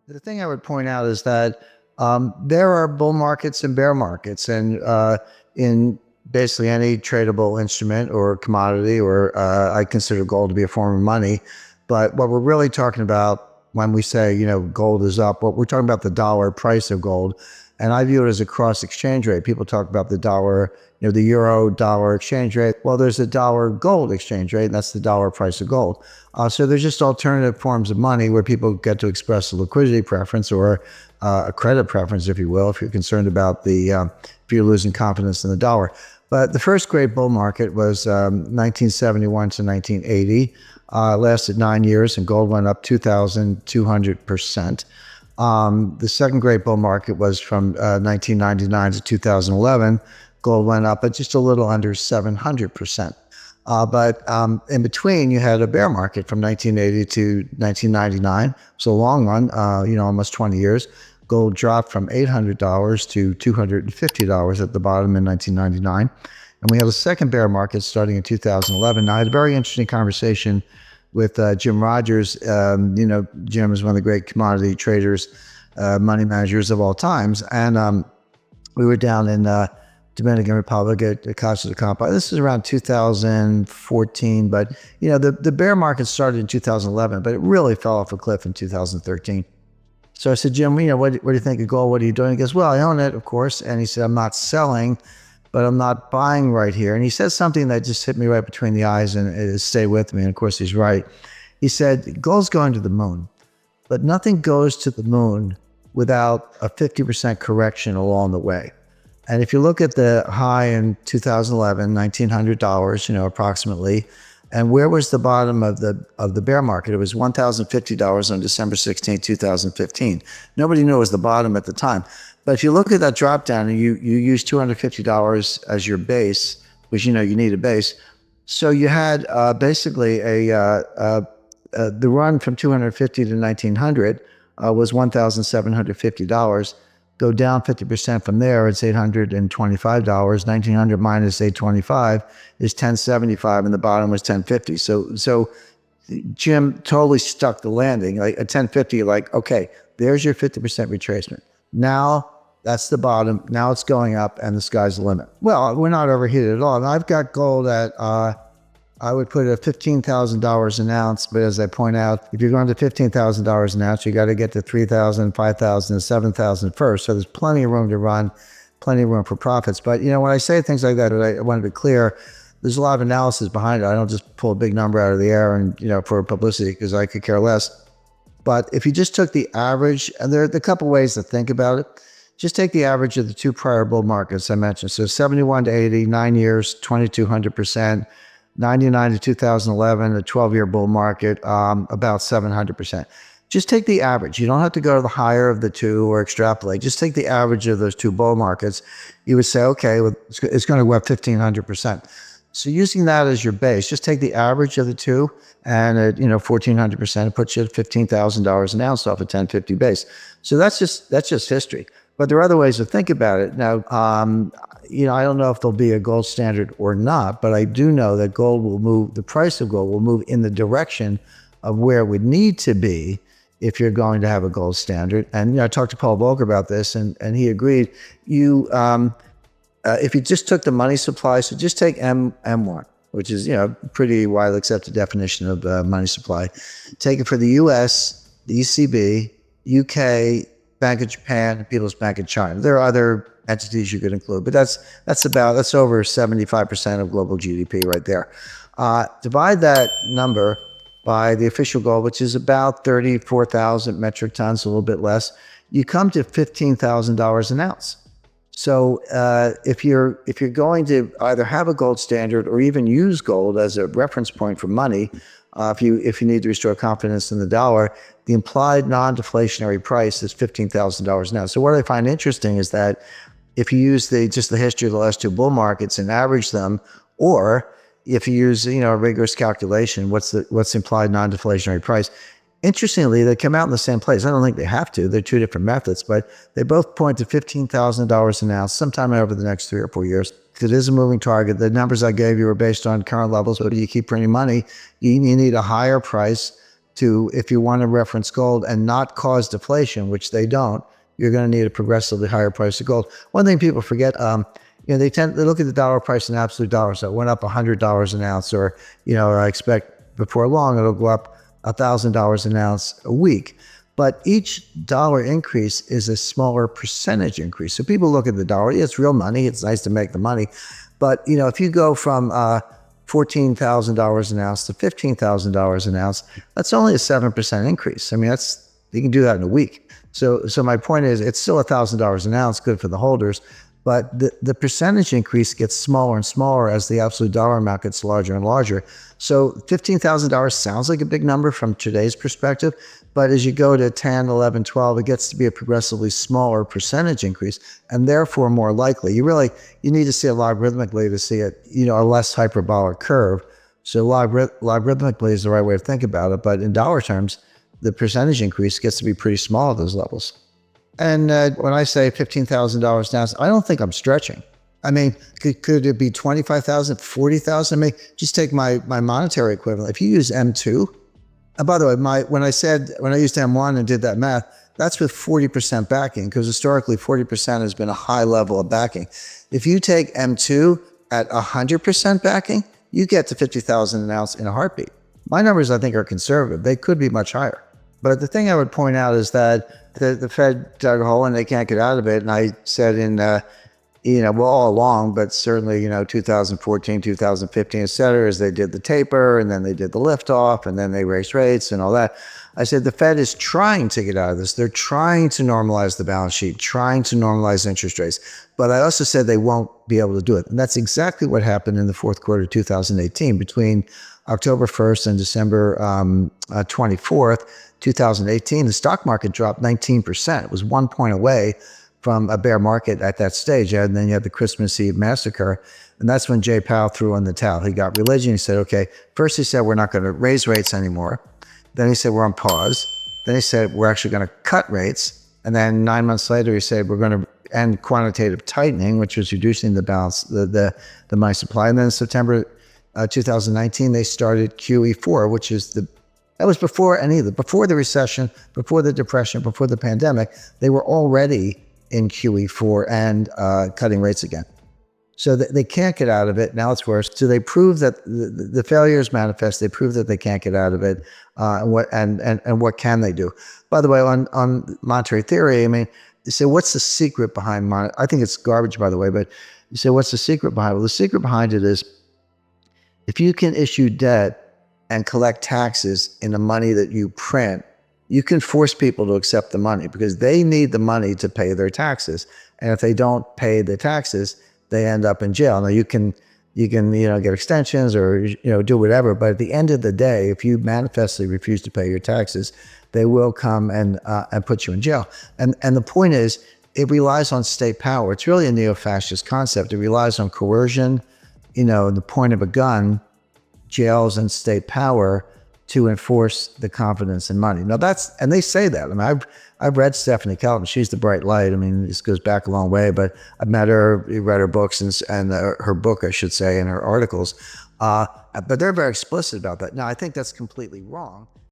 The thing I would point out is that there are bull markets and bear markets, and in basically any tradable instrument or commodity, or I consider gold to be a form of money. But what we're really talking about when we say, gold is up, what we're talking about the dollar price of gold. And I view it as a cross exchange rate. People talk about the dollar, the euro dollar exchange rate. Well, there's a dollar gold exchange rate, and that's the dollar price of gold. So there's just alternative forms of money where people get to express a liquidity preference or a credit preference, if you will, if you're concerned about if you're losing confidence in the dollar. But the first great bull market was 1971 to 1980. Lasted 9 years, and gold went up 2,200%. The second great bull market was from 1999 to 2011. Gold went up at just a little under 700%. But in between, you had a bear market from 1980 to 1999. So a long run, almost 20 years. Gold dropped from $800 to $250 at the bottom in 1999. And we had a second bear market starting in 2011. Now, I had a very interesting conversation with Jim Rickards. Jim is one of the great commodity traders, money managers of all times. And we were down in Dominican Republic at Casa de Campo. This is around 2014, but the bear market started in 2011, but it really fell off a cliff in 2013. So I said, Jim, what do you think of gold? What are you doing? He goes, well, I own it, of course. And he said, I'm not selling, but I'm not buying right here. And he said something that just hit me right between the eyes and it stayed with me. And of course, he's right. He said, gold's going to the moon, but nothing goes to the moon without a 50% correction along the way. And if you look at the high in 2011, $1,900, approximately, and where was the bottom of the bear market? It was $1,050 on December 16, 2015. Nobody knew it was the bottom at the time. But if you look at that drop down and you use $250 as your base, which you need a base, so you had basically the run from 250 to 1900 was $1,750. Go down 50% from there, it's $825. 1900 minus 825 is 1075, and the bottom was 1050. So Jim totally stuck the landing. Like at 1050, okay, there's your 50% retracement. Now that's the bottom. Now it's going up, and the sky's the limit. Well, we're not overheated at all. And I've got gold at I would put it at $15,000 an ounce, but as I point out, if you're going to $15,000 an ounce, you got to get to 3,000, 5,000, and 7,000 first. So there's plenty of room to run, plenty of room for profits. But when I say things like that, I want to be clear. There's a lot of analysis behind it. I don't just pull a big number out of the air and for publicity, because I could care less. But if you just took the average, and there are a couple ways to think about it. Just take the average of the two prior bull markets I mentioned. So 71 to 80, 9 years, 2,200%. 99 to 2011, a 12-year bull market, about 700%. Just take the average. You don't have to go to the higher of the two or extrapolate. Just take the average of those two bull markets. You would say, okay, well, it's going to go up 1,500%. So using that as your base, just take the average of the two, and at 1,400%, it puts you at $15,000 an ounce off a 1050 base. So that's just history. But there are other ways to think about it. Now, I don't know if there'll be a gold standard or not, but I do know that the price of gold will move in the direction of where it would need to be if you're going to have a gold standard. And I talked to Paul Volcker about this, and he agreed. If you just took the money supply, so just take M1, which is pretty widely accepted definition of money supply. Take it for the U.S., the ECB, UK, Bank of Japan, People's Bank of China. There are other entities you could include, but that's over 75% of global GDP right there. Divide that number by the official gold, which is about 34,000 metric tons, a little bit less. You come to $15,000 an ounce. So if you're going to either have a gold standard or even use gold as a reference point for money, if you need to restore confidence in the dollar, the implied non-deflationary price is $15,000 an ounce. So what I find interesting is that if you use just the history of the last two bull markets and average them, or if you use a rigorous calculation, what's the implied non-deflationary price? Interestingly, they come out in the same place. I don't think they have to. They're two different methods, but they both point to $15,000 an ounce sometime over the next 3 or 4 years. It is a moving target. The numbers I gave you are based on current levels, but if you keep printing money, you need a higher price to, if you want to reference gold and not cause deflation, which they don't, you're going to need a progressively higher price of gold. One thing people forget, they look at the dollar price in absolute dollars. So it went up $100 an ounce, or, I expect before long it'll go up $1,000 an ounce a week. But each dollar increase is a smaller percentage increase. So people look at the dollar, it's real money, it's nice to make the money. But, if you go from $14,000 an ounce to $15,000 an ounce, that's only a 7% increase. I mean, you can do that in a week. So my point is, it's still $1,000 an ounce, good for the holders, but the percentage increase gets smaller and smaller as the absolute dollar amount gets larger and larger. So $15,000 sounds like a big number from today's perspective, but as you go to 10, 11, 12, it gets to be a progressively smaller percentage increase, and therefore more likely. You need to see it logarithmically to see it, a less hyperbolic curve. So logarithmically is the right way to think about it, but in dollar terms, the percentage increase gets to be pretty small at those levels. And when I say $15,000 an ounce, I don't think I'm stretching. I mean, could it be 25,000, 40,000? I mean, just take my monetary equivalent. If you use M2, and by the way, when I used M1 and did that math, that's with 40% backing, because historically 40% has been a high level of backing. If you take M2 at 100% backing, you get to 50,000 an ounce in a heartbeat. My numbers, I think, are conservative. They could be much higher. But the thing I would point out is that the Fed dug a hole and they can't get out of it. And I said all along, but certainly, 2014, 2015, et cetera, as they did the taper, and then they did the liftoff, and then they raised rates and all that. I said the Fed is trying to get out of this. They're trying to normalize the balance sheet, trying to normalize interest rates. But I also said they won't be able to do it. And that's exactly what happened in the fourth quarter of 2018. Between October 1st and December 24th, 2018, the stock market dropped 19%. It was 1 point away from a bear market at that stage. And then you had the Christmas Eve massacre. And that's when Jay Powell threw in the towel. He got religion. He said, okay, first he said, we're not going to raise rates anymore. Then he said, we're on pause. Then he said, we're actually going to cut rates. And then 9 months later, he said, we're going to end quantitative tightening, which was reducing the balance, the money supply. And then in September 2019, they started QE4, which is that was before before the recession, before the depression, before the pandemic. They were already in QE4 and cutting rates again. So they can't get out of it. Now it's worse. So they prove that the failures manifest. They prove that they can't get out of it. And what can they do? By the way, on monetary theory, I mean, you say, what's the secret behind I think it's garbage, by the way, but you say, what's the secret behind it? Well, the secret behind it is, if you can issue debt and collect taxes in the money that you print, you can force people to accept the money, because they need the money to pay their taxes. And if they don't pay the taxes, they end up in jail. Now you can get extensions or do whatever, but at the end of the day, if you manifestly refuse to pay your taxes, they will come and put you in jail. And the point is, it relies on state power. It's really a neo-fascist concept. It relies on coercion, the point of a gun, jails, and state power to enforce the confidence in money. Now and they say that. I mean, I've read Stephanie Kelton. She's the bright light. I mean, this goes back a long way, but I've met her, read her books and her book, I should say, and her articles. But they're very explicit about that. Now, I think that's completely wrong.